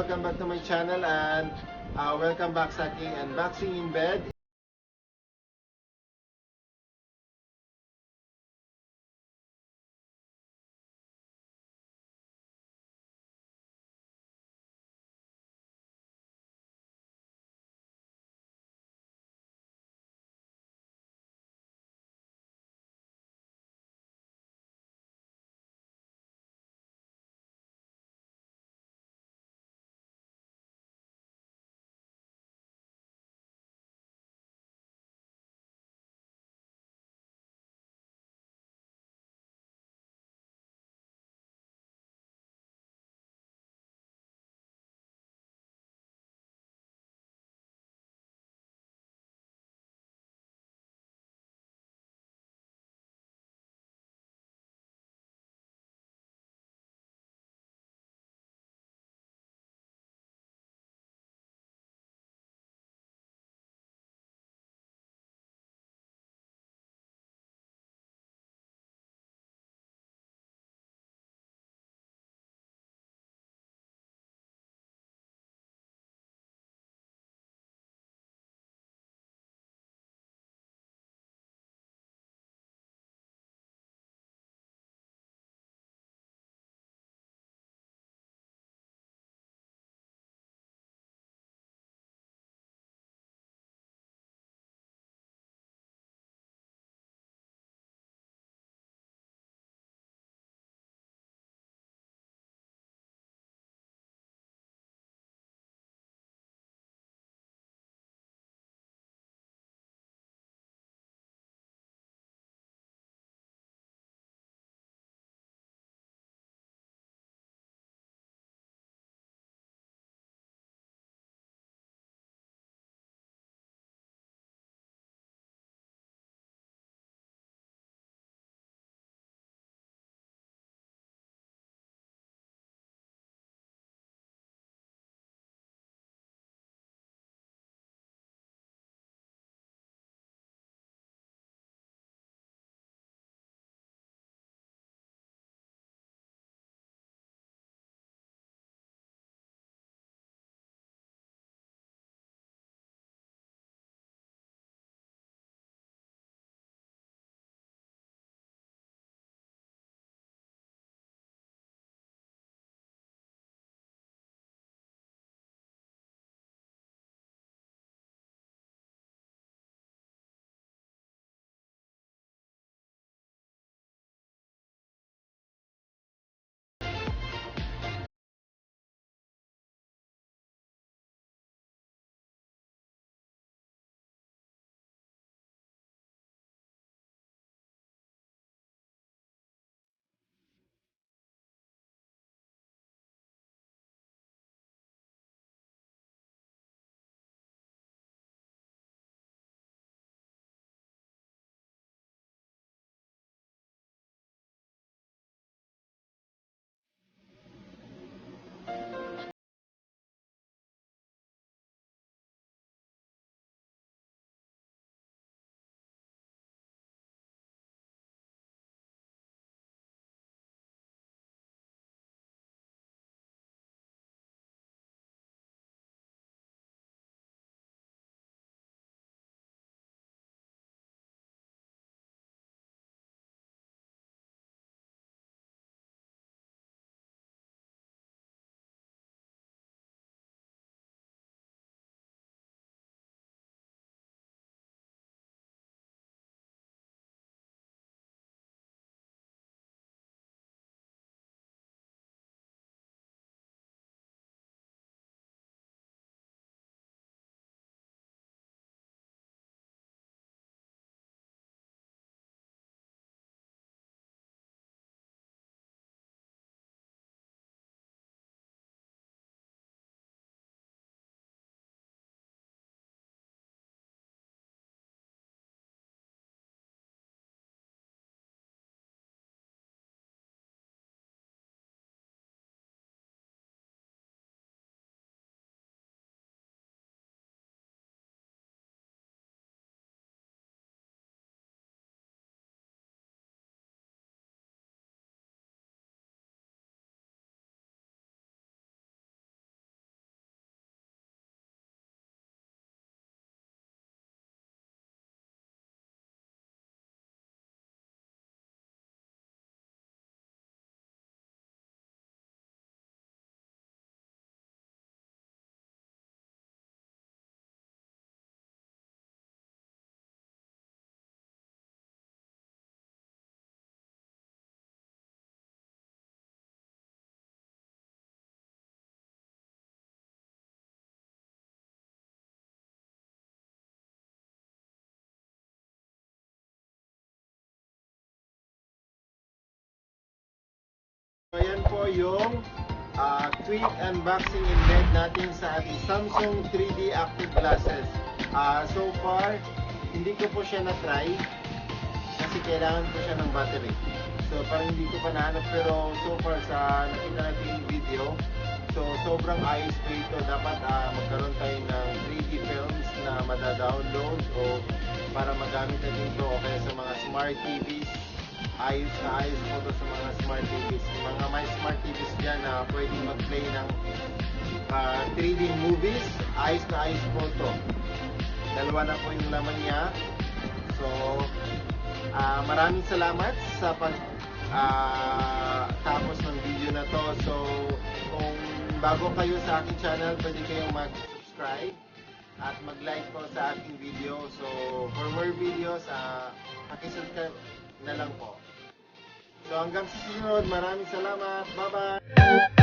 welcome back to my channel, and welcome back sa aking unboxing in bed. So, ayan po yung quick unboxing in bed natin sa ating Samsung 3D Active Glasses. So far, hindi ko po siya na-try kasi kailangan ko siya ng battery. So parang hindi ko pa nahanap, pero so far sa nakita natin yung video, so sobrang ayos po ito. Dapat magkaroon tayo ng 3D films na mada-download o para magamit natin ito o kaya sa mga smart TVs. Ayos na ayos po ito sa mga smart TVs. Mga may smart TVs dyan na pwedeng mag-play ng 3D movies. Ayos na ayos po ito. Dalawa na po yung laman niya. So, maraming salamat sa tapos ng video na to. So, kung bago kayo sa aking channel, pwede kayong mag-subscribe at mag-like po sa aking video. So, for more videos, pakisubscribe na lang po. So hanggang sa susunod, maraming salamat. Bye-bye!